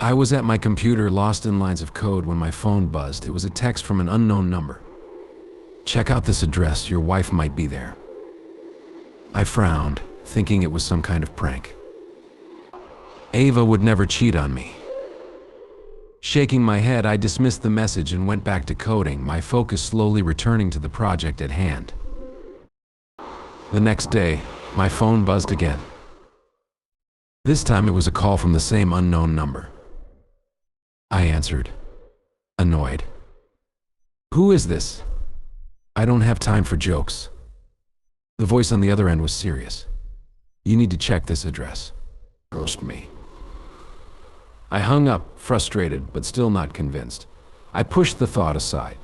I was at my computer, lost in lines of code, when my phone buzzed. It was a text from an unknown number. "Check out this address, your wife might be there." I frowned, thinking it was some kind of prank. Ava would never cheat on me. Shaking my head, I dismissed the message and went back to coding, my focus slowly returning to the project at hand. The next day, my phone buzzed again. This time it was a call from the same unknown number. I answered, annoyed. "Who is this? I don't have time for jokes." The voice on the other end was serious. "You need to check this address." Roast me. I hung up, frustrated, but still not convinced. I pushed the thought aside,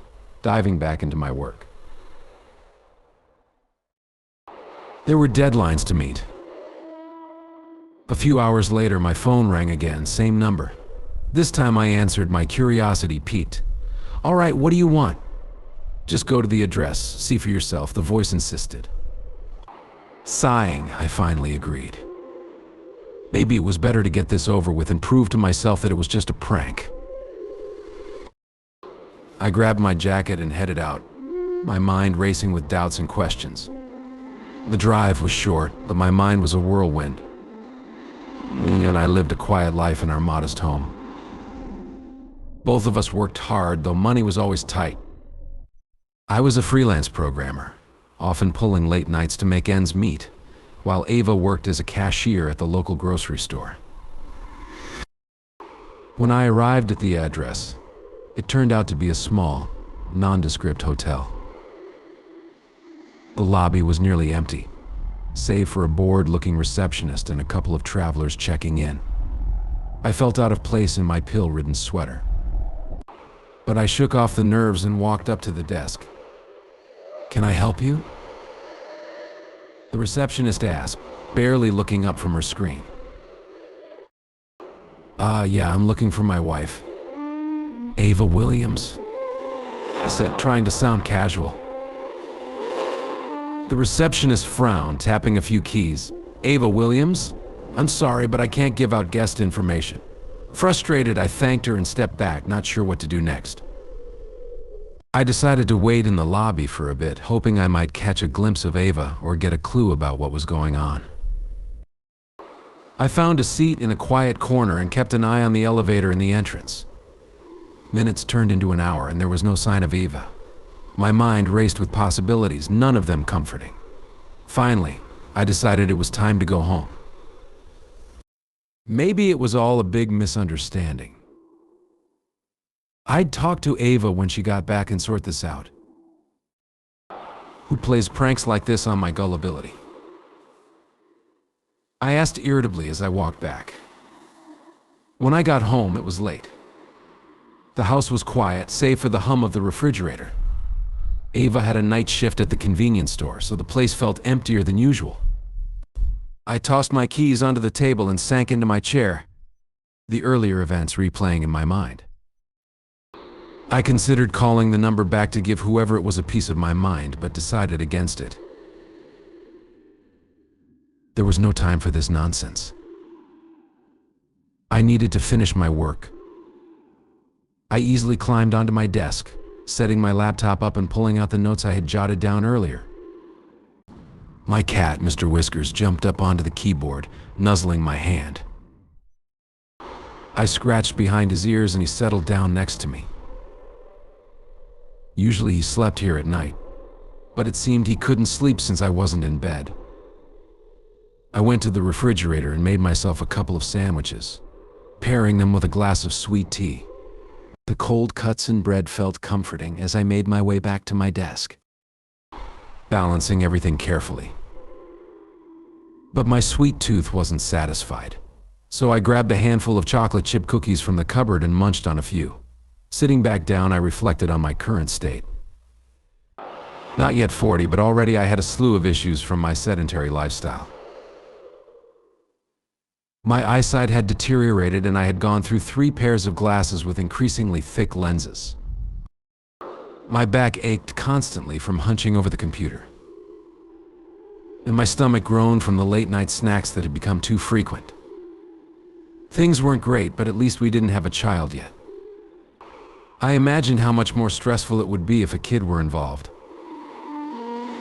diving back into my work. There were deadlines to meet. A few hours later, my phone rang again, same number. This time I answered, my curiosity piqued. "All right, what do you want?" "Just go to the address, see for yourself," the voice insisted. Sighing, I finally agreed. Maybe it was better to get this over with and prove to myself that it was just a prank. I grabbed my jacket and headed out, my mind racing with doubts and questions. The drive was short, but my mind was a whirlwind. And I lived a quiet life in our modest home. Both of us worked hard, though money was always tight. I was a freelance programmer, often pulling late nights to make ends meet, while Ava worked as a cashier at the local grocery store. When I arrived at the address, it turned out to be a small, nondescript hotel. The lobby was nearly empty, save for a bored-looking receptionist and a couple of travelers checking in. I felt out of place in my pill-ridden sweater. But I shook off the nerves and walked up to the desk. "Can I help you?" The receptionist asked, barely looking up from her screen. Yeah, I'm looking for my wife." "Ava Williams?" I said, trying to sound casual. The receptionist frowned, tapping a few keys. "Ava Williams? I'm sorry, but I can't give out guest information." Frustrated, I thanked her and stepped back, not sure what to do next. I decided to wait in the lobby for a bit, hoping I might catch a glimpse of Ava or get a clue about what was going on. I found a seat in a quiet corner and kept an eye on the elevator in the entrance. Minutes turned into an hour and there was no sign of Ava. My mind raced with possibilities, none of them comforting. Finally, I decided it was time to go home. Maybe it was all a big misunderstanding. I'd talk to Ava when she got back and sort this out. Who plays pranks like this on my gullibility? I asked irritably as I walked back. When I got home, it was late. The house was quiet, save for the hum of the refrigerator. Ava had a night shift at the convenience store, so the place felt emptier than usual. I tossed my keys onto the table and sank into my chair, the earlier events replaying in my mind. I considered calling the number back to give whoever it was a piece of my mind, but decided against it. There was no time for this nonsense. I needed to finish my work. I easily climbed onto my desk, setting my laptop up and pulling out the notes I had jotted down earlier. My cat, Mr. Whiskers, jumped up onto the keyboard, nuzzling my hand. I scratched behind his ears and he settled down next to me. Usually he slept here at night, but it seemed he couldn't sleep since I wasn't in bed. I went to the refrigerator and made myself a couple of sandwiches, pairing them with a glass of sweet tea. The cold cuts and bread felt comforting as I made my way back to my desk, balancing everything carefully. But my sweet tooth wasn't satisfied, so I grabbed a handful of chocolate chip cookies from the cupboard and munched on a few. Sitting back down, I reflected on my current state. Not yet 40, but already I had a slew of issues from my sedentary lifestyle. My eyesight had deteriorated and I had gone through 3 pairs of glasses with increasingly thick lenses. My back ached constantly from hunching over the computer, and my stomach groaned from the late-night snacks that had become too frequent. Things weren't great, but at least we didn't have a child yet. I imagined how much more stressful it would be if a kid were involved.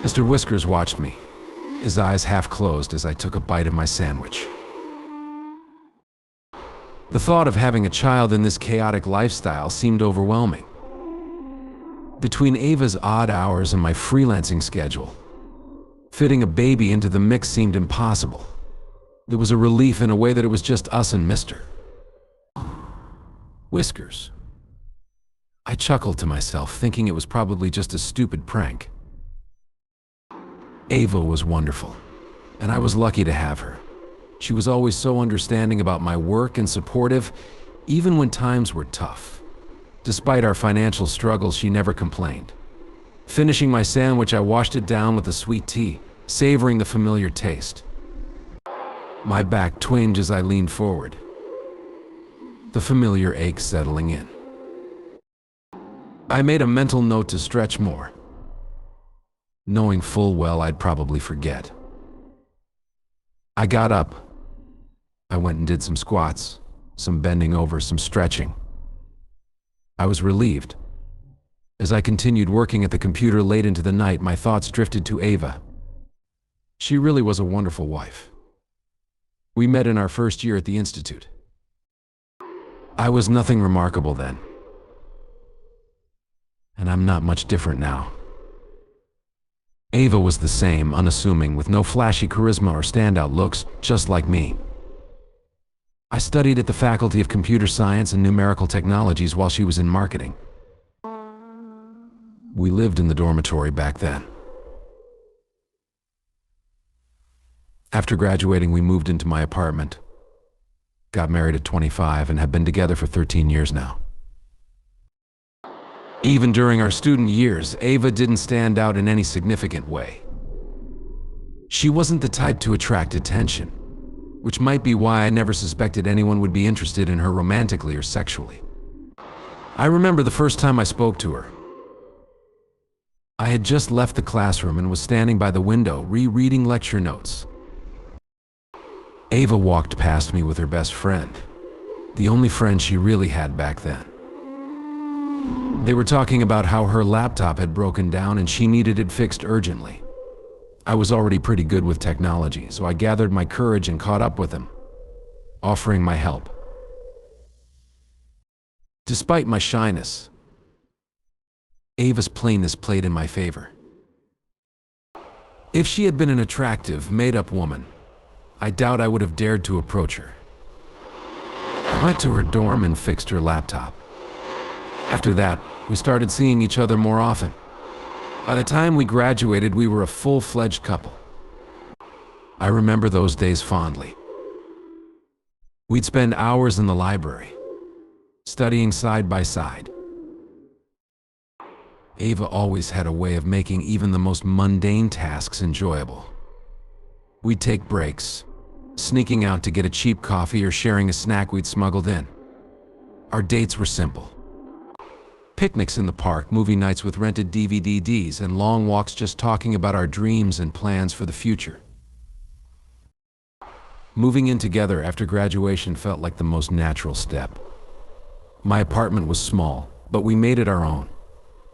Mr. Whiskers watched me, his eyes half closed as I took a bite of my sandwich. The thought of having a child in this chaotic lifestyle seemed overwhelming. Between Ava's odd hours and my freelancing schedule, fitting a baby into the mix seemed impossible. There was a relief in a way that it was just us and Mr. Whiskers. I chuckled to myself, thinking it was probably just a stupid prank. Ava was wonderful, and I was lucky to have her. She was always so understanding about my work and supportive, even when times were tough. Despite our financial struggles, she never complained. Finishing my sandwich, I washed it down with a sweet tea, savoring the familiar taste. My back twinged as I leaned forward, the familiar ache settling in. I made a mental note to stretch more, knowing full well I'd probably forget. I got up. I went and did some squats, some bending over, some stretching. I was relieved. As I continued working at the computer late into the night, my thoughts drifted to Ava. She really was a wonderful wife. We met in our first year at the Institute. I was nothing remarkable then, and I'm not much different now. Ava was the same, unassuming, with no flashy charisma or standout looks, just like me. I studied at the Faculty of Computer Science and Numerical Technologies while she was in marketing. We lived in the dormitory back then. After graduating, we moved into my apartment, got married at 25, and have been together for 13 years now. Even during our student years, Ava didn't stand out in any significant way. She wasn't the type to attract attention, which might be why I never suspected anyone would be interested in her romantically or sexually. I remember the first time I spoke to her. I had just left the classroom and was standing by the window, rereading lecture notes. Ava walked past me with her best friend, the only friend she really had back then. They were talking about how her laptop had broken down and she needed it fixed urgently. I was already pretty good with technology, so I gathered my courage and caught up with them, offering my help. Despite my shyness, Ava's plainness played in my favor. If she had been an attractive, made-up woman, I doubt I would have dared to approach her. I went to her dorm and fixed her laptop. After that, we started seeing each other more often. By the time we graduated, we were a full-fledged couple. I remember those days fondly. We'd spend hours in the library, studying side by side. Ava always had a way of making even the most mundane tasks enjoyable. We'd take breaks, sneaking out to get a cheap coffee or sharing a snack we'd smuggled in. Our dates were simple. Picnics in the park, movie nights with rented DVDs, and long walks just talking about our dreams and plans for the future. Moving in together after graduation felt like the most natural step. My apartment was small, but we made it our own.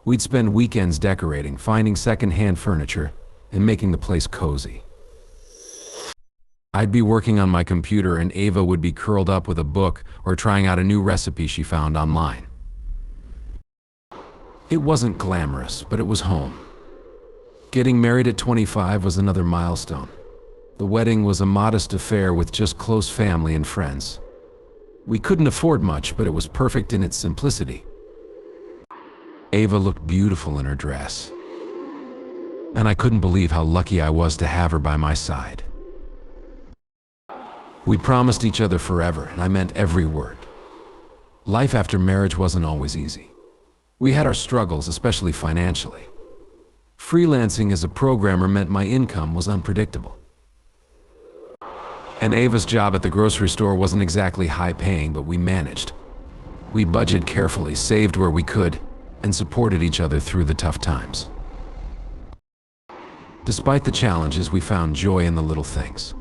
We'd spend weekends decorating, finding second-hand furniture, and making the place cozy. I'd be working on my computer and Ava would be curled up with a book or trying out a new recipe she found online. It wasn't glamorous, but it was home. Getting married at 25 was another milestone. The wedding was a modest affair with just close family and friends. We couldn't afford much, but it was perfect in its simplicity. Ava looked beautiful in her dress, and I couldn't believe how lucky I was to have her by my side. We promised each other forever, and I meant every word. Life after marriage wasn't always easy. We had our struggles, especially financially. Freelancing as a programmer meant my income was unpredictable. And Ava's job at the grocery store wasn't exactly high-paying, but we managed. We budgeted carefully, saved where we could, and supported each other through the tough times. Despite the challenges, we found joy in the little things.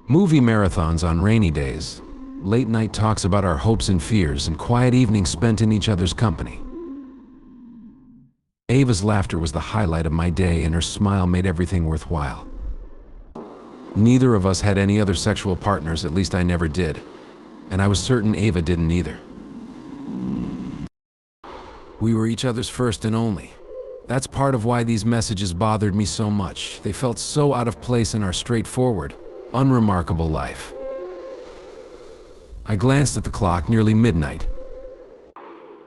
Movie marathons on rainy days, late night talks about our hopes and fears, and quiet evenings spent in each other's company. Ava's laughter was the highlight of my day, and her smile made everything worthwhile. Neither of us had any other sexual partners, at least I never did, and I was certain Ava didn't either. We were each other's first and only. That's part of why these messages bothered me so much. They felt so out of place in our straightforward, unremarkable life. I glanced at the clock, nearly midnight.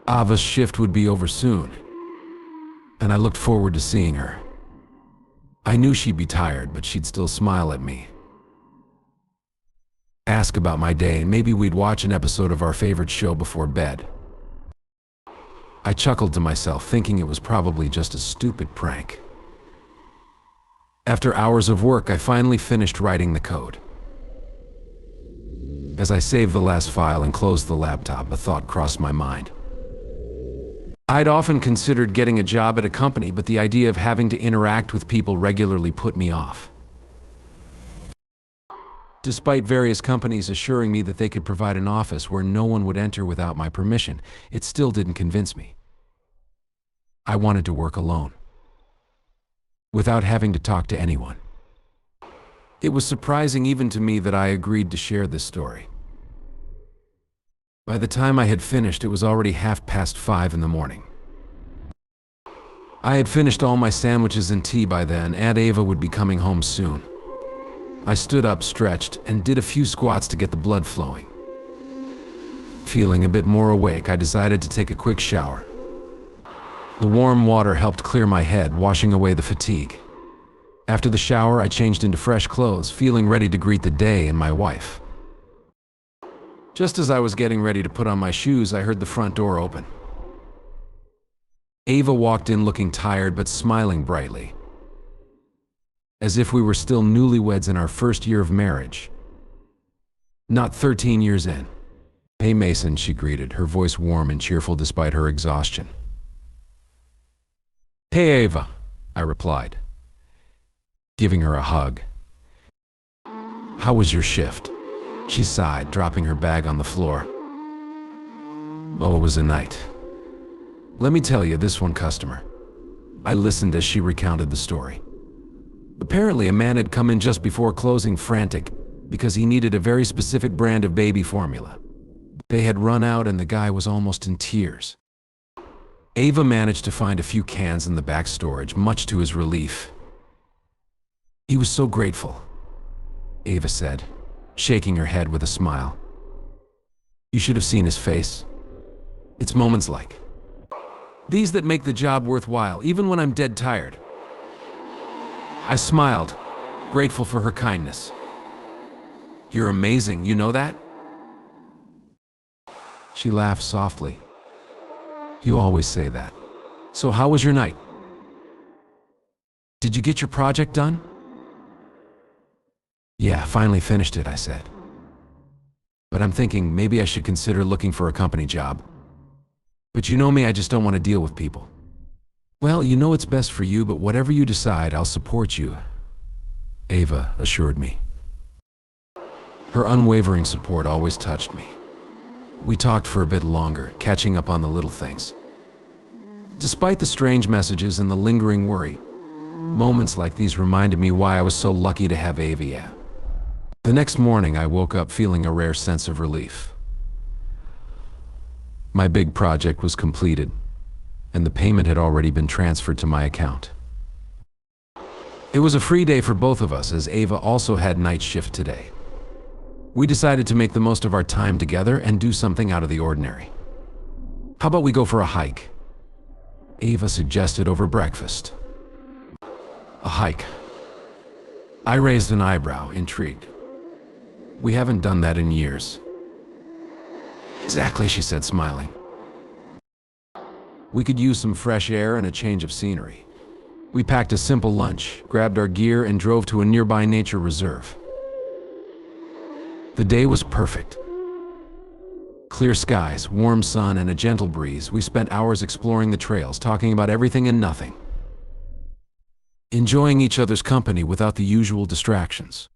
Ava's shift would be over soon, and I looked forward to seeing her. I knew she'd be tired, but she'd still smile at me, ask about my day, and maybe we'd watch an episode of our favorite show before bed. I chuckled to myself, thinking it was probably just a stupid prank. After hours of work, I finally finished writing the code. As I saved the last file and closed the laptop, a thought crossed my mind. I'd often considered getting a job at a company, but the idea of having to interact with people regularly put me off. Despite various companies assuring me that they could provide an office where no one would enter without my permission, it still didn't convince me. I wanted to work alone, without having to talk to anyone. It was surprising even to me that I agreed to share this story. By the time I had finished, it was already 5:30 in the morning. I had finished all my sandwiches and tea by then. Aunt Ava would be coming home soon. I stood up, stretched, and did a few squats to get the blood flowing. Feeling a bit more awake, I decided to take a quick shower. The warm water helped clear my head, washing away the fatigue. After the shower, I changed into fresh clothes, feeling ready to greet the day and my wife. Just as I was getting ready to put on my shoes, I heard the front door open. Ava walked in looking tired but smiling brightly, as if we were still newlyweds in our first year of marriage, not 13 years in. "Hey Mason," she greeted, her voice warm and cheerful despite her exhaustion. "Hey Ava," I replied, giving her a hug. "How was your shift?" She sighed, dropping her bag on the floor. "Oh, it was a night. Let me tell you, this one customer." I listened as she recounted the story. Apparently, a man had come in just before closing, frantic, because he needed a very specific brand of baby formula. They had run out and the guy was almost in tears. Ava managed to find a few cans in the back storage, much to his relief. "He was so grateful," Ava said, shaking her head with a smile. "You should have seen his face. It's moments like these that make the job worthwhile, even when I'm dead tired." I smiled, grateful for her kindness. "You're amazing, you know that?" She laughed softly. "You always say that. So how was your night? Did you get your project done?" "Yeah, finally finished it," I said. "But I'm thinking maybe I should consider looking for a company job. But you know me, I just don't want to deal with people." "Well, you know it's best for you, but whatever you decide, I'll support you," Ava assured me. Her unwavering support always touched me. We talked for a bit longer, catching up on the little things. Despite the strange messages and the lingering worry, moments like these reminded me why I was so lucky to have Ava. The next morning, I woke up feeling a rare sense of relief. My big project was completed, and the payment had already been transferred to my account. It was a free day for both of us, as Ava also had night shift today. We decided to make the most of our time together and do something out of the ordinary. "How about we go for a hike?" Ava suggested over breakfast. "A hike?" I raised an eyebrow, intrigued. "We haven't done that in years." "Exactly," she said, smiling. We could use some fresh air and a change of scenery. We packed a simple lunch, grabbed our gear, and drove to a nearby nature reserve. The day was perfect. Clear skies, warm sun, and a gentle breeze. We spent hours exploring the trails, talking about everything and nothing, enjoying each other's company without the usual distractions.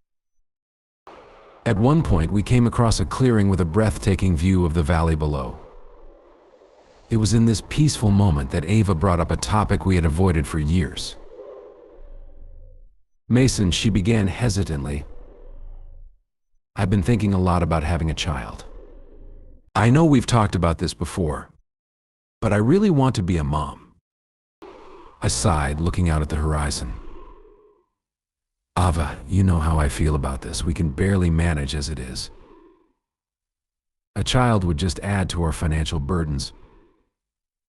At one point, we came across a clearing with a breathtaking view of the valley below. It was in this peaceful moment that Ava brought up a topic we had avoided for years. "Mason," she began hesitantly, "I've been thinking a lot about having a child. I know we've talked about this before, but I really want to be a mom." I sighed, looking out at the horizon. "Ava, you know how I feel about this. We can barely manage as it is. A child would just add to our financial burdens.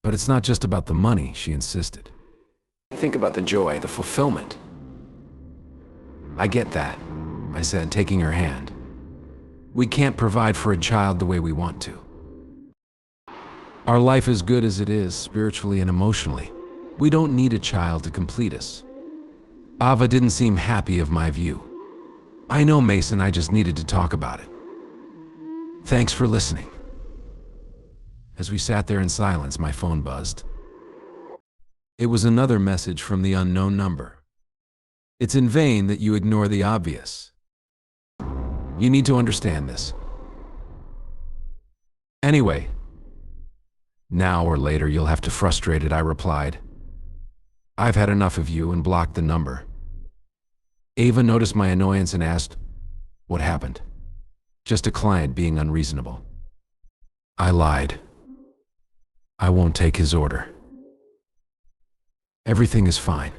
But it's not just about the money," she insisted. "Think about the joy, the fulfillment." "I get that," I said, taking her hand. "We can't provide for a child the way we want to. Our life is good as it is, spiritually and emotionally. We don't need a child to complete us." Ava didn't seem happy of my view. "I know, Mason, I just needed to talk about it. Thanks for listening." As we sat there in silence, my phone buzzed. It was another message from the unknown number. "It's in vain that you ignore the obvious. You need to understand this. Anyway, now or later you'll have to frustrate it," I replied. "I've had enough of you," and blocked the number. Ava noticed my annoyance and asked, "What happened?" "Just a client being unreasonable." I lied. "I won't take his order. Everything is fine."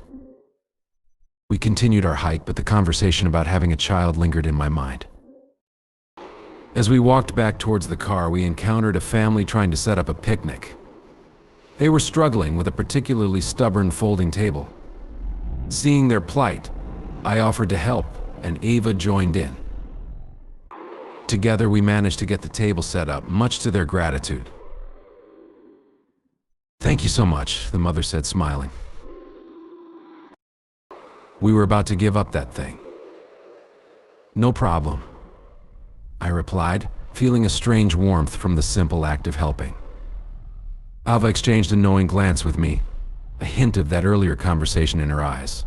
We continued our hike, but the conversation about having a child lingered in my mind. As we walked back towards the car, we encountered a family trying to set up a picnic. They were struggling with a particularly stubborn folding table. Seeing their plight, I offered to help, and Ava joined in. Together, we managed to get the table set up, much to their gratitude. "Thank you so much," the mother said, smiling. We were about to give up that thing. "No problem," I replied, feeling a strange warmth from the simple act of helping. Ava exchanged a knowing glance with me, a hint of that earlier conversation in her eyes.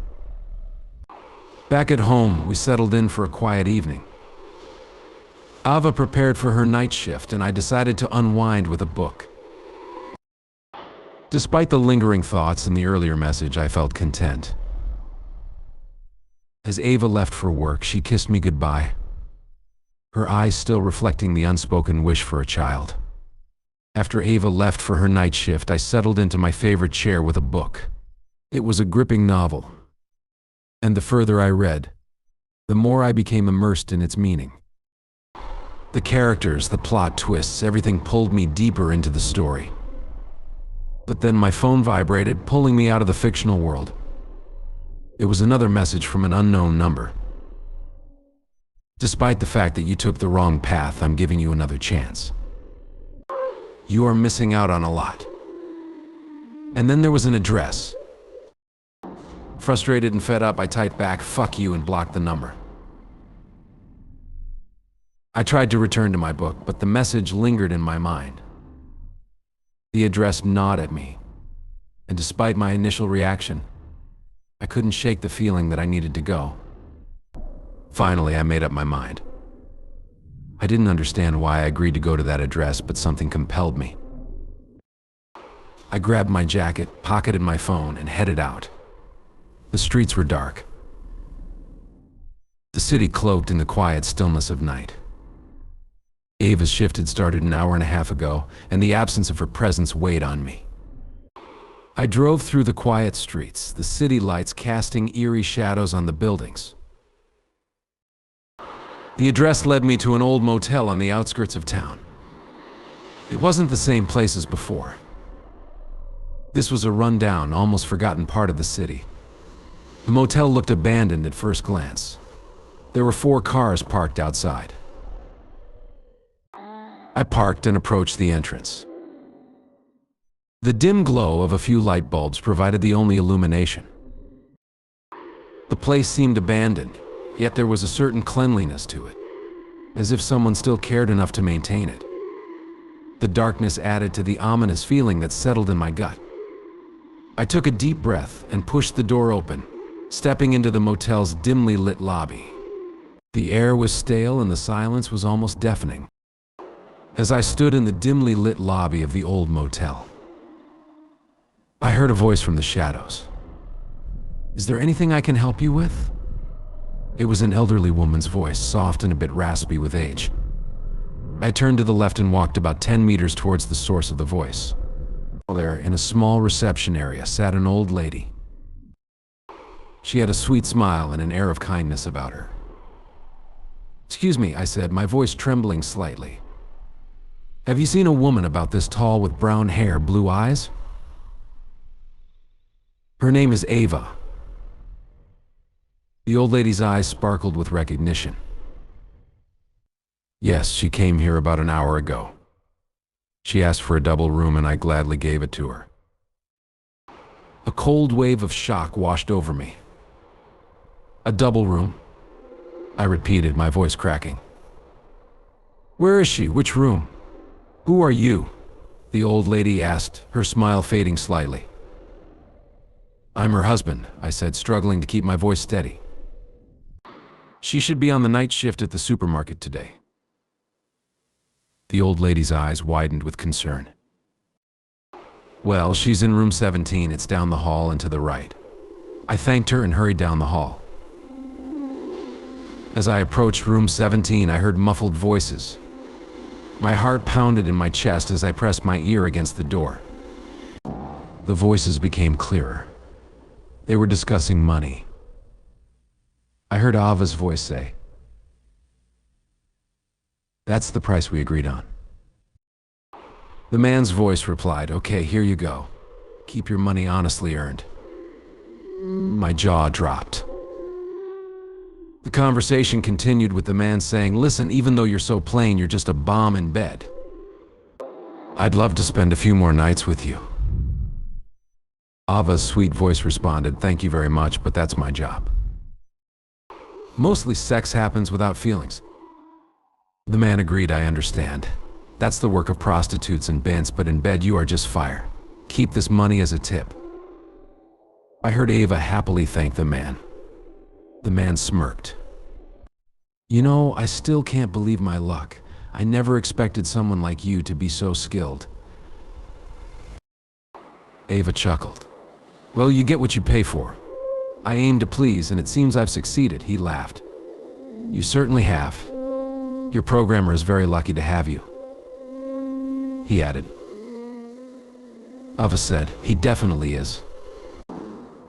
Back at home, we settled in for a quiet evening. Ava prepared for her night shift, and I decided to unwind with a book. Despite the lingering thoughts in the earlier message, I felt content. As Ava left for work, she kissed me goodbye, her eyes still reflecting the unspoken wish for a child. After Ava left for her night shift, I settled into my favorite chair with a book. It was a gripping novel, and the further I read, the more I became immersed in its meaning. The characters, the plot twists, everything pulled me deeper into the story. But then my phone vibrated, pulling me out of the fictional world. It was another message from an unknown number. "Despite the fact that you took the wrong path, I'm giving you another chance. You are missing out on a lot." And then there was an address. Frustrated and fed up, I typed back, "Fuck you," and blocked the number. I tried to return to my book, but the message lingered in my mind. The address gnawed at me, and despite my initial reaction, I couldn't shake the feeling that I needed to go. Finally, I made up my mind. I didn't understand why I agreed to go to that address, but something compelled me. I grabbed my jacket, pocketed my phone, and headed out. The streets were dark. The city cloaked in the quiet stillness of night. Ava's shift had started an hour and a half ago, and the absence of her presence weighed on me. I drove through the quiet streets, the city lights casting eerie shadows on the buildings. The address led me to an old motel on the outskirts of town. It wasn't the same place as before. This was a run-down, almost forgotten part of the city. The motel looked abandoned at first glance. There were 4 cars parked outside. I parked and approached the entrance. The dim glow of a few light bulbs provided the only illumination. The place seemed abandoned, yet there was a certain cleanliness to it, as if someone still cared enough to maintain it. The darkness added to the ominous feeling that settled in my gut. I took a deep breath and pushed the door open, stepping into the motel's dimly lit lobby. The air was stale and the silence was almost deafening. As I stood in the dimly lit lobby of the old motel, I heard a voice from the shadows. "Is there anything I can help you with?" It was an elderly woman's voice, soft and a bit raspy with age. I turned to the left and walked about 10 meters towards the source of the voice. There, in a small reception area, sat an old lady. She had a sweet smile and an air of kindness about her. "Excuse me," I said, my voice trembling slightly. "Have you seen a woman about this tall with brown hair, blue eyes?" "Her name is Ava." The old lady's eyes sparkled with recognition. "Yes, she came here about an hour ago. She asked for a double room and I gladly gave it to her." A cold wave of shock washed over me. "A double room?" I repeated, my voice cracking. "Where is she? Which room? Who are you?" the old lady asked, her smile fading slightly. "I'm her husband," I said, struggling to keep my voice steady. "She should be on the night shift at the supermarket today." The old lady's eyes widened with concern. "Well, she's in room 17. It's down the hall and to the right." I thanked her and hurried down the hall. As I approached room 17, I heard muffled voices. My heart pounded in my chest as I pressed my ear against the door. The voices became clearer. They were discussing money. I heard Ava's voice say, "That's the price we agreed on." The man's voice replied, "Okay, here you go. Keep your money honestly earned." My jaw dropped. The conversation continued with the man saying, "Listen, even though you're so plain, you're just a bomb in bed. I'd love to spend a few more nights with you." Ava's sweet voice responded, "Thank you very much, but that's my job. Mostly sex happens without feelings." The man agreed, "I understand. That's the work of prostitutes and bants, but in bed you are just fire. Keep this money as a tip." I heard Ava happily thank the man. The man smirked. "You know, I still can't believe my luck. I never expected someone like you to be so skilled." Ava chuckled. "Well, you get what you pay for. I aim to please, and it seems I've succeeded," he laughed. "You certainly have. Your programmer is very lucky to have you," he added. Ava said, "He definitely is."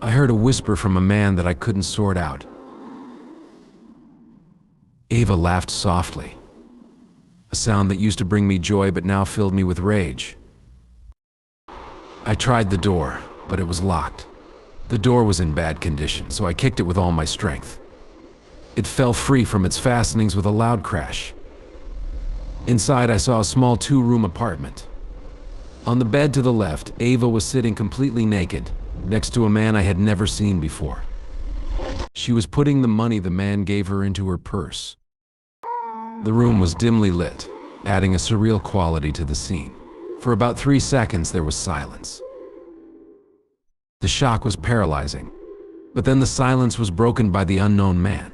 I heard a whisper from a man that I couldn't sort out. Ava laughed softly, a sound that used to bring me joy but now filled me with rage. I tried the door, but it was locked. The door was in bad condition, so I kicked it with all my strength. It fell free from its fastenings with a loud crash. Inside, I saw a small 2-room apartment. On the bed to the left, Ava was sitting completely naked, next to a man I had never seen before. She was putting the money the man gave her into her purse. The room was dimly lit, adding a surreal quality to the scene. For about 3 seconds, there was silence. The shock was paralyzing, but then the silence was broken by the unknown man.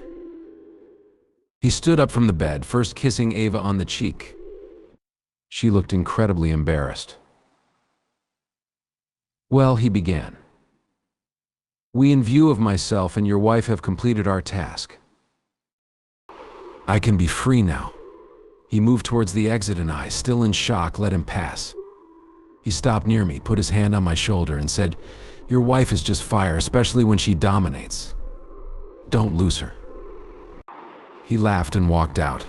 He stood up from the bed, first kissing Ava on the cheek. She looked incredibly embarrassed. "Well," he began, "we, in view of myself and your wife, have completed our task. I can be free now." He moved towards the exit and I, still in shock, let him pass. He stopped near me, put his hand on my shoulder and said, "Your wife is just fire, especially when she dominates. Don't lose her." He laughed and walked out.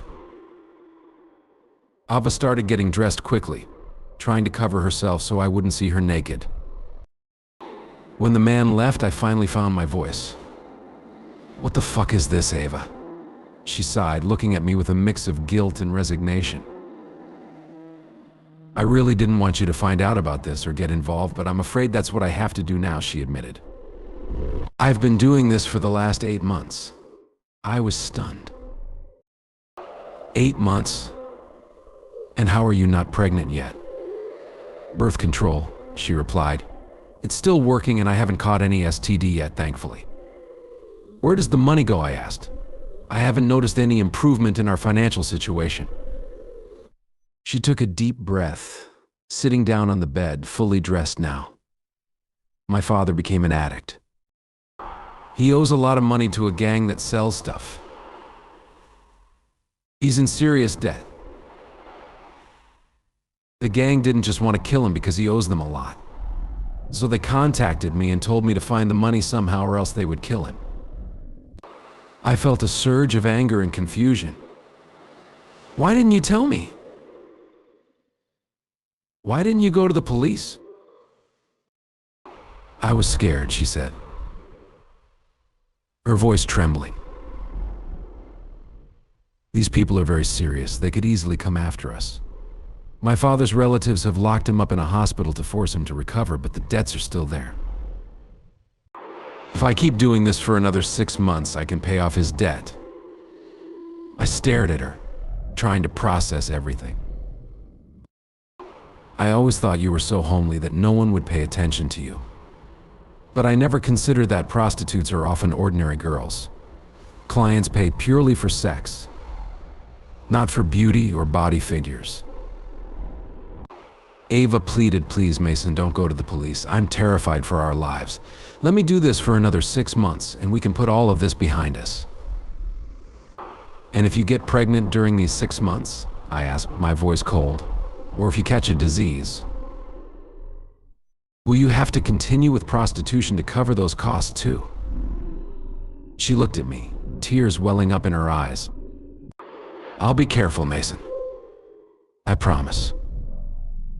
Ava started getting dressed quickly, trying to cover herself so I wouldn't see her naked. When the man left, I finally found my voice. "What the fuck is this, Ava?" She sighed, looking at me with a mix of guilt and resignation. "I really didn't want you to find out about this or get involved, but I'm afraid that's what I have to do now," she admitted. "I've been doing this for the last 8 months." I was stunned. 8 months? And how are you not pregnant yet? "Birth control," she replied. "It's still working and I haven't caught any STD yet, thankfully." "Where does the money go?" I asked. I haven't noticed any improvement in our financial situation." She took a deep breath, sitting down on the bed, fully dressed now. "My father became an addict. He owes a lot of money to a gang that sells stuff. He's in serious debt. The gang didn't just want to kill him because he owes them a lot. So they contacted me and told me to find the money somehow or else they would kill him." I felt a surge of anger and confusion. "Why didn't you tell me? Why didn't you go to the police?" "I was scared," she said, her voice trembling. "These people are very serious. They could easily come after us. My father's relatives have locked him up in a hospital to force him to recover, but the debts are still there. If I keep doing this for another 6 months, I can pay off his debt." I stared at her, trying to process everything. "I always thought you were so homely that no one would pay attention to you. But I never considered that prostitutes are often ordinary girls. Clients pay purely for sex, not for beauty or body figures." Ava pleaded, "Please, Mason, don't go to the police. I'm terrified for our lives. Let me do this for another 6 months, and we can put all of this behind us." "And if you get pregnant during these 6 months," I asked, my voice cold, "or if you catch a disease, will you have to continue with prostitution to cover those costs too?" She looked at me, tears welling up in her eyes. "I'll be careful, Mason. I promise.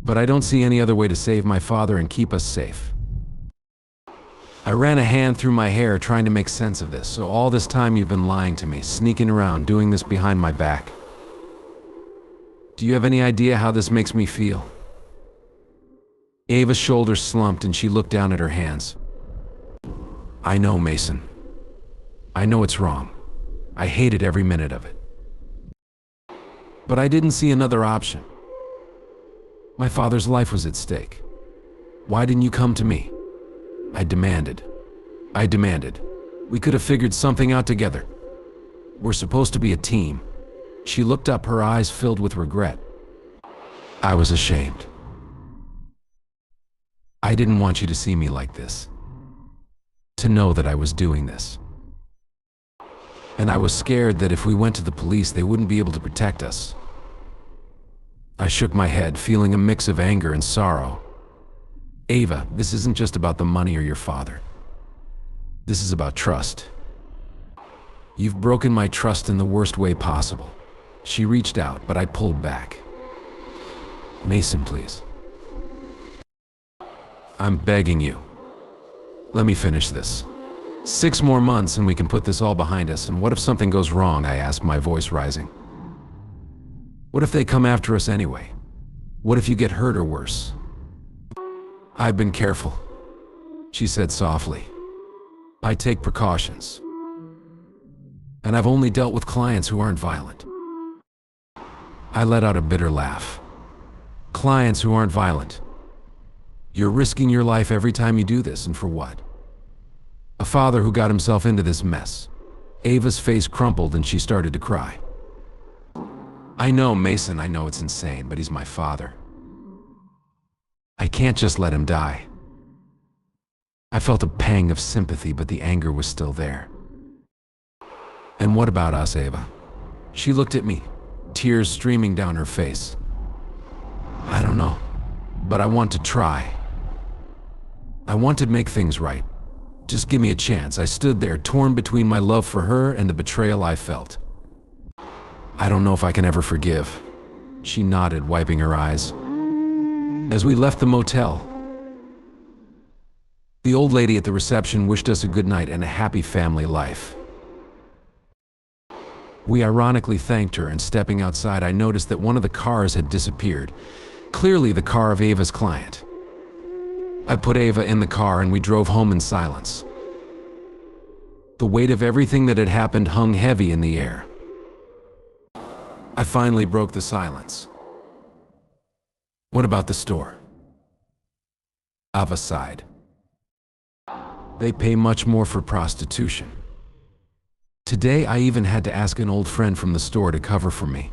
But I don't see any other way to save my father and keep us safe." I ran a hand through my hair, trying to make sense of this. "So all this time you've been lying to me, sneaking around, doing this behind my back. Do you have any idea how this makes me feel?" Ava's shoulders slumped and she looked down at her hands. "I know, Mason. I know it's wrong. I hated every minute of it. But I didn't see another option. My father's life was at stake. Why didn't you come to me?" I demanded. "We could have figured something out together. We're supposed to be a team." She looked up, her eyes filled with regret. I was ashamed. "I didn't want you to see me like this. To know that I was doing this. And I was scared that if we went to the police, they wouldn't be able to protect us." I shook my head, feeling a mix of anger and sorrow. "Ava, this isn't just about the money or your father. This is about trust. You've broken my trust in the worst way possible." She reached out, but I pulled back. "Mason, please. I'm begging you. Let me finish this. 6 more months and we can put this all behind us. And what if something goes wrong?" I asked, my voice rising. "What if they come after us anyway? What if you get hurt or worse?" "I've been careful," she said softly. "I take precautions. And I've only dealt with clients who aren't violent." I let out a bitter laugh. "Clients who aren't violent? You're risking your life every time you do this, and for what? A father who got himself into this mess." Ava's face crumpled and she started to cry. "I know, Mason, I know it's insane, but he's my father. I can't just let him die." I felt a pang of sympathy, but the anger was still there. "And what about us, Ava?" She looked at me, tears streaming down her face. "I don't know, but I want to try. I want to make things right. Just give me a chance." I stood there, torn between my love for her and the betrayal I felt. "I don't know if I can ever forgive." She nodded, wiping her eyes. As we left the motel, the old lady at the reception wished us a good night and a happy family life. We ironically thanked her, and stepping outside, I noticed that one of the cars had disappeared. Clearly the car of Ava's client. I put Ava in the car and we drove home in silence. The weight of everything that had happened hung heavy in the air. I finally broke the silence. "What about the store?" Ava sighed. "They pay much more for prostitution. Today, I even had to ask an old friend from the store to cover for me.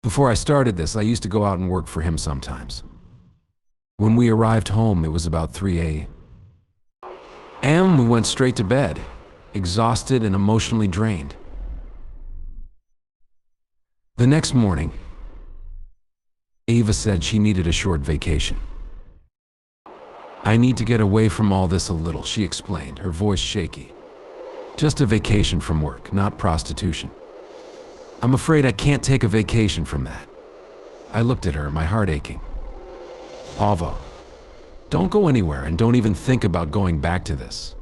Before I started this, I used to go out and work for him sometimes. When we arrived home, it was about 3 a.m. We went straight to bed, exhausted and emotionally drained. The next morning, Ava said she needed a short vacation. "I need to get away from all this a little," she explained, her voice shaky. "Just a vacation from work, not prostitution." "I'm afraid I can't take a vacation from that." I looked at her, my heart aching. "Ava, don't go anywhere and don't even think about going back to this.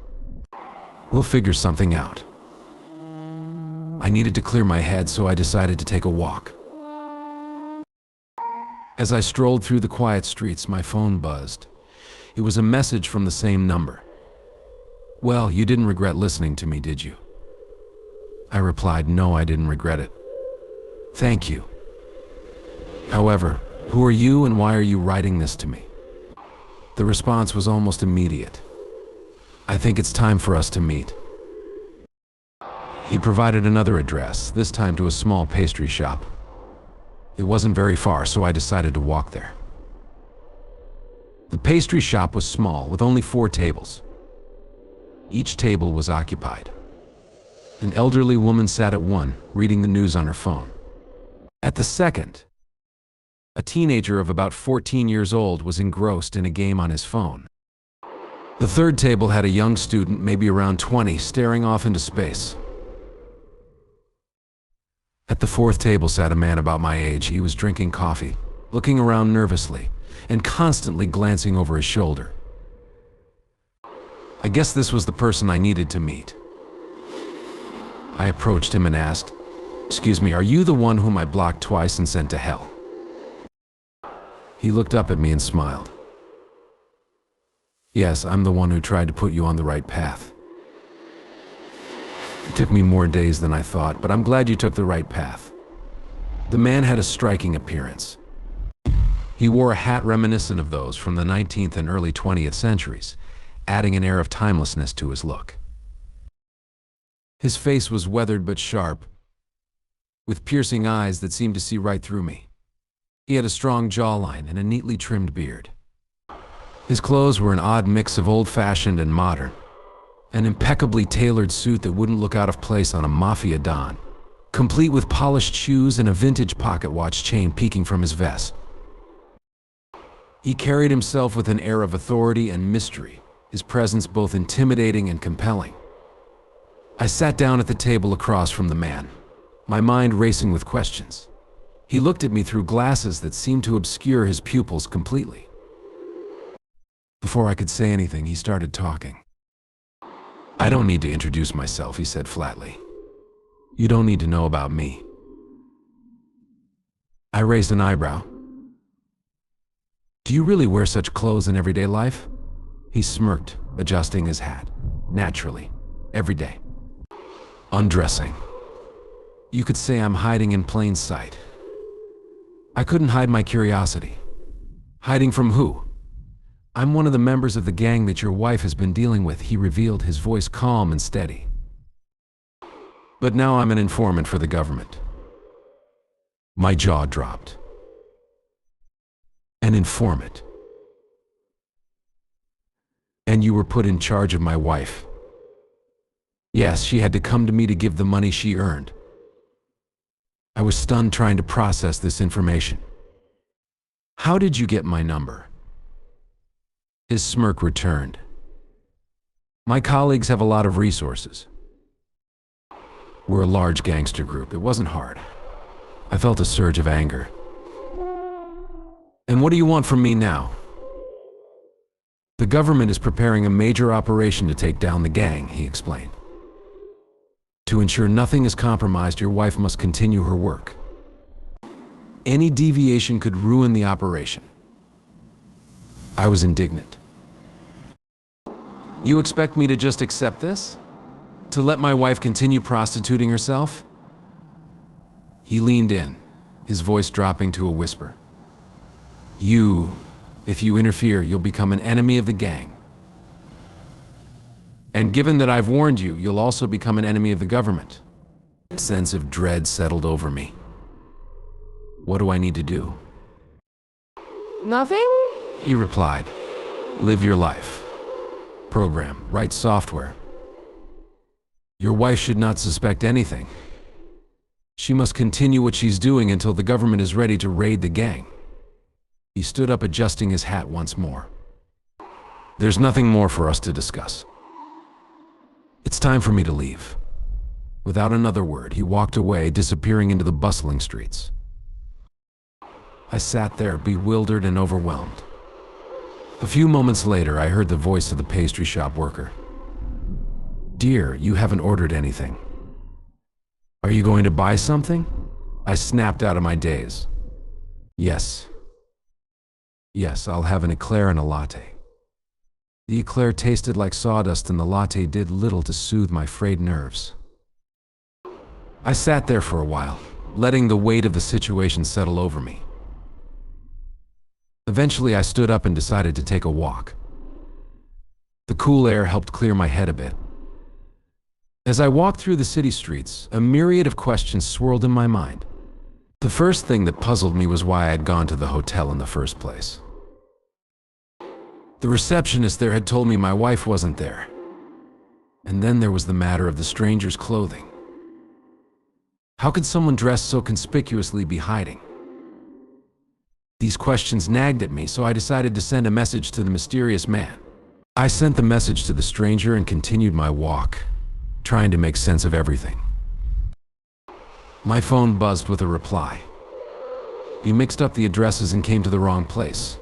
We'll figure something out." I needed to clear my head, so I decided to take a walk. As I strolled through the quiet streets, my phone buzzed. It was a message from the same number. "Well, you didn't regret listening to me, did you?" I replied, "No, I didn't regret it. Thank you. However, who are you and why are you writing this to me?" The response was almost immediate. "I think it's time for us to meet." He provided another address, this time to a small pastry shop. It wasn't very far, so I decided to walk there. The pastry shop was small, with only 4 tables. Each table was occupied. An elderly woman sat at one, reading the news on her phone. At the second, a teenager of about 14 years old was engrossed in a game on his phone. The third table had a young student, maybe around 20, staring off into space. At the fourth table sat a man about my age. He was drinking coffee, looking around nervously, and constantly glancing over his shoulder. I guess this was the person I needed to meet. I approached him and asked, "Excuse me, are you the one whom I blocked twice and sent to hell?" He looked up at me and smiled. "Yes, I'm the one who tried to put you on the right path. It took me more days than I thought, but I'm glad you took the right path." The man had a striking appearance. He wore a hat reminiscent of those from the 19th and early 20th centuries, adding an air of timelessness to his look. His face was weathered but sharp, with piercing eyes that seemed to see right through me. He had a strong jawline and a neatly trimmed beard. His clothes were an odd mix of old-fashioned and modern. An impeccably tailored suit that wouldn't look out of place on a mafia don, complete with polished shoes and a vintage pocket watch chain peeking from his vest. He carried himself with an air of authority and mystery, his presence both intimidating and compelling. I sat down at the table across from the man, my mind racing with questions. He looked at me through glasses that seemed to obscure his pupils completely. Before I could say anything, he started talking. "I don't need to introduce myself," he said flatly. "You don't need to know about me." I raised an eyebrow. "Do you really wear such clothes in everyday life?" He smirked, adjusting his hat. "Naturally, every day. Undressing. You could say I'm hiding in plain sight." I couldn't hide my curiosity. "Hiding from who?" "I'm one of the members of the gang that your wife has been dealing with," he revealed, his voice calm and steady. "But now I'm an informant for the government." My jaw dropped. "An informant? And you were put in charge of my wife?" "Yes, she had to come to me to give the money she earned." I was stunned, trying to process this information. "How did you get my number?" His smirk returned. "My colleagues have a lot of resources. We're a large gangster group. It wasn't hard." I felt a surge of anger. "And what do you want from me now?" "The government is preparing a major operation to take down the gang," he explained. "To ensure nothing is compromised, your wife must continue her work. Any deviation could ruin the operation." I was indignant. "You expect me to just accept this? To let my wife continue prostituting herself?" He leaned in, his voice dropping to a whisper. If you interfere, you'll become an enemy of the gang." And given that I've warned you, you'll also become an enemy of the government. A sense of dread settled over me. What do I need to do? Nothing? He replied. Live your life. Program, write software. Your wife should not suspect anything. She must continue what she's doing until the government is ready to raid the gang. He stood up, adjusting his hat once more. There's nothing more for us to discuss. It's time for me to leave. Without another word, he walked away, disappearing into the bustling streets. I sat there, bewildered and overwhelmed. A few moments later, I heard the voice of the pastry shop worker. Dear, you haven't ordered anything. Are you going to buy something? I snapped out of my daze. Yes. Yes, I'll have an eclair and a latte. The eclair tasted like sawdust and the latte did little to soothe my frayed nerves. I sat there for a while, letting the weight of the situation settle over me. Eventually, I stood up and decided to take a walk. The cool air helped clear my head a bit. As I walked through the city streets, a myriad of questions swirled in my mind. The first thing that puzzled me was why I had gone to the hotel in the first place. The receptionist there had told me my wife wasn't there. And then there was the matter of the stranger's clothing. How could someone dressed so conspicuously be hiding? These questions nagged at me, so I decided to send a message to the mysterious man. I sent the message to the stranger and continued my walk, trying to make sense of everything. My phone buzzed with a reply. You mixed up the addresses and came to the wrong place.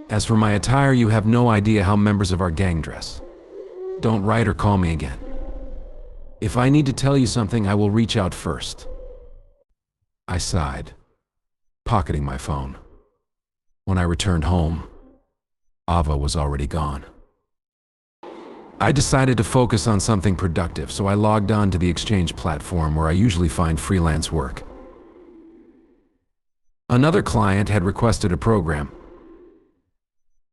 As for my attire, you have no idea how members of our gang dress. Don't write or call me again. If I need to tell you something, I will reach out first. I sighed, pocketing my phone. When I returned home, Ava was already gone. I decided to focus on something productive, so I logged on to the exchange platform where I usually find freelance work. Another client had requested a program,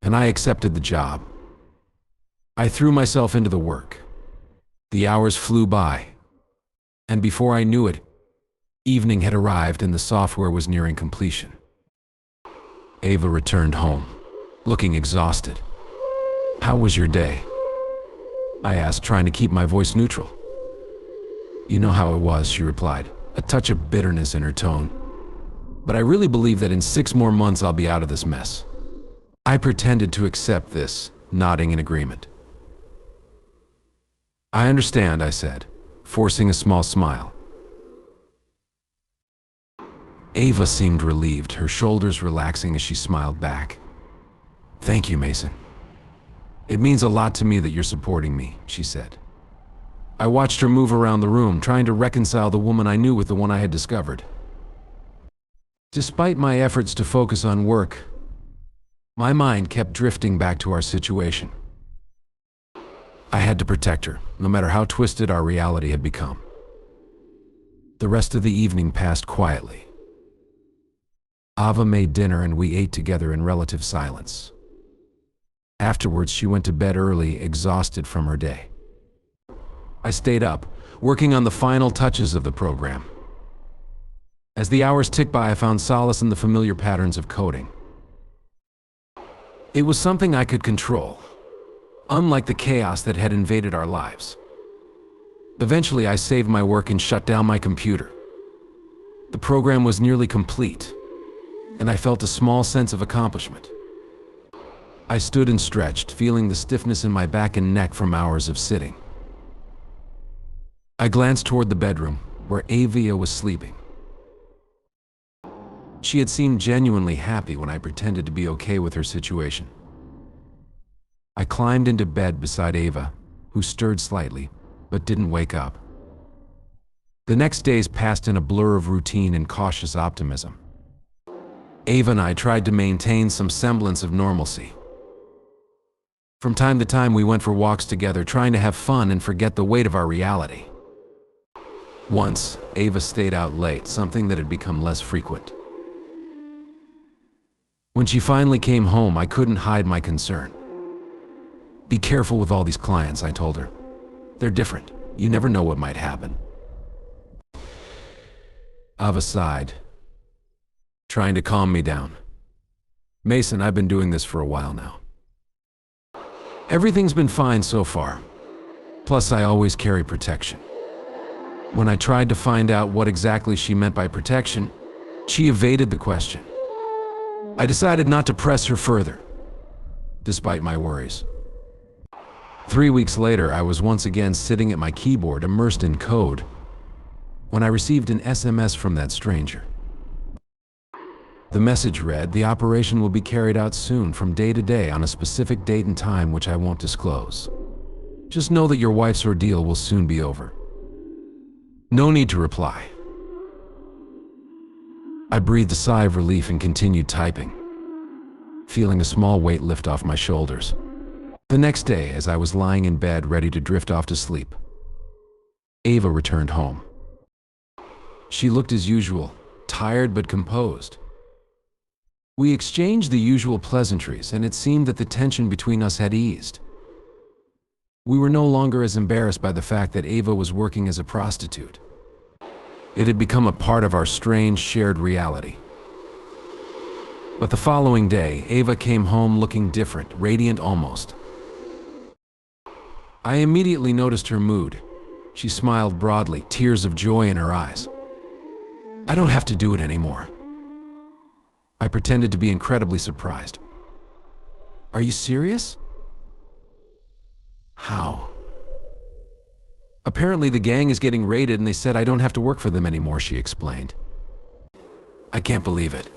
and I accepted the job. I threw myself into the work. The hours flew by, and before I knew it, evening had arrived and the software was nearing completion. Ava returned home, looking exhausted. How was your day? I asked, trying to keep my voice neutral. You know how it was, she replied, a touch of bitterness in her tone. But I really believe that in 6 more months I'll be out of this mess. I pretended to accept this, nodding in agreement. I understand, I said, forcing a small smile. Ava seemed relieved, her shoulders relaxing as she smiled back. Thank you, Mason. It means a lot to me that you're supporting me, she said. I watched her move around the room, trying to reconcile the woman I knew with the one I had discovered. Despite my efforts to focus on work, my mind kept drifting back to our situation. I had to protect her, no matter how twisted our reality had become. The rest of the evening passed quietly. Ava made dinner and we ate together in relative silence. Afterwards, she went to bed early, exhausted from her day. I stayed up, working on the final touches of the program. As the hours ticked by, I found solace in the familiar patterns of coding. It was something I could control, unlike the chaos that had invaded our lives. Eventually, I saved my work and shut down my computer. The program was nearly complete, and I felt a small sense of accomplishment. I stood and stretched, feeling the stiffness in my back and neck from hours of sitting. I glanced toward the bedroom, where Avia was sleeping. She had seemed genuinely happy when I pretended to be okay with her situation. I climbed into bed beside Ava, who stirred slightly, but didn't wake up. The next days passed in a blur of routine and cautious optimism. Ava and I tried to maintain some semblance of normalcy. From time to time, we went for walks together, trying to have fun and forget the weight of our reality. Once, Ava stayed out late, something that had become less frequent. When she finally came home, I couldn't hide my concern. Be careful with all these clients, I told her. They're different. You never know what might happen. Ava sighed, trying to calm me down. Mason, I've been doing this for a while now. Everything's been fine so far. Plus, I always carry protection. When I tried to find out what exactly she meant by protection, she evaded the question. I decided not to press her further, despite my worries. 3 weeks later, I was once again sitting at my keyboard, immersed in code, when I received an SMS from that stranger. The message read, "The operation will be carried out soon, from day to day, on a specific date and time which I won't disclose. Just know that your wife's ordeal will soon be over." No need to reply. I breathed a sigh of relief and continued typing, feeling a small weight lift off my shoulders. The next day, as I was lying in bed ready to drift off to sleep, Ava returned home. She looked as usual, tired but composed. We exchanged the usual pleasantries, and it seemed that the tension between us had eased. We were no longer as embarrassed by the fact that Ava was working as a prostitute. It had become a part of our strange shared reality. But the following day, Ava came home looking different, radiant almost. I immediately noticed her mood. She smiled broadly, tears of joy in her eyes. "I don't have to do it anymore." I pretended to be incredibly surprised. "Are you serious?" "How?" "Apparently the gang is getting raided and they said I don't have to work for them anymore," she explained. "I can't believe it."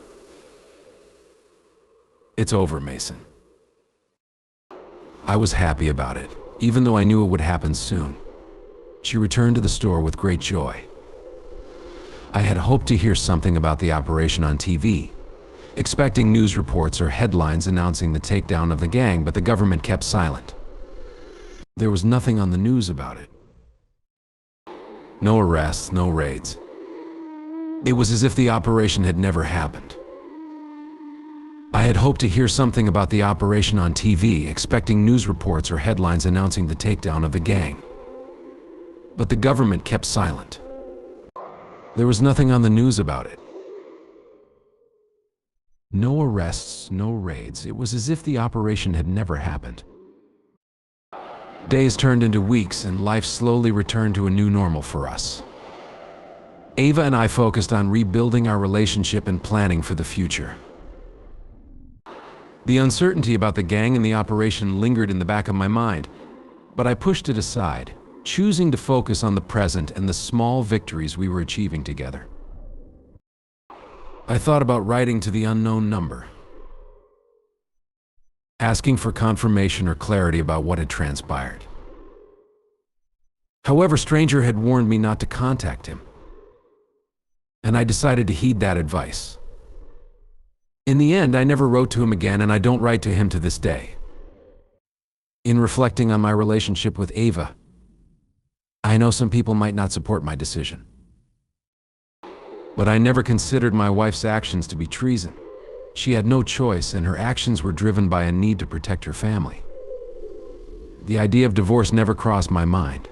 "It's over, Mason." I was happy about it, even though I knew it would happen soon. She returned to the store with great joy. I had hoped to hear something about the operation on TV, expecting news reports or headlines announcing the takedown of the gang, but the government kept silent. There was nothing on the news about it. No arrests, no raids. It was as if the operation had never happened. I had hoped to hear something about the operation on TV, expecting news reports or headlines announcing the takedown of the gang. But the government kept silent. There was nothing on the news about it. No arrests, no raids. It was as if the operation had never happened. Days turned into weeks, and life slowly returned to a new normal for us. Ava and I focused on rebuilding our relationship and planning for the future. The uncertainty about the gang and the operation lingered in the back of my mind, but I pushed it aside, choosing to focus on the present and the small victories we were achieving together. I thought about writing to the unknown number, asking for confirmation or clarity about what had transpired. However, stranger had warned me not to contact him, and I decided to heed that advice. In the end, I never wrote to him again, and I don't write to him to this day. In reflecting on my relationship with Ava, I know some people might not support my decision. But I never considered my wife's actions to be treason. She had no choice, and her actions were driven by a need to protect her family. The idea of divorce never crossed my mind.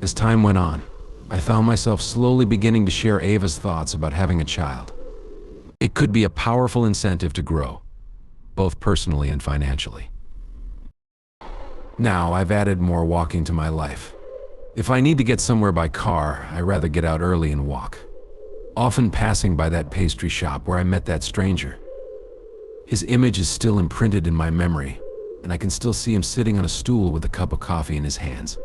As time went on, I found myself slowly beginning to share Ava's thoughts about having a child. It could be a powerful incentive to grow, both personally and financially. Now, I've added more walking to my life. If I need to get somewhere by car, I rather get out early and walk, often passing by that pastry shop where I met that stranger. His image is still imprinted in my memory, and I can still see him sitting on a stool with a cup of coffee in his hands.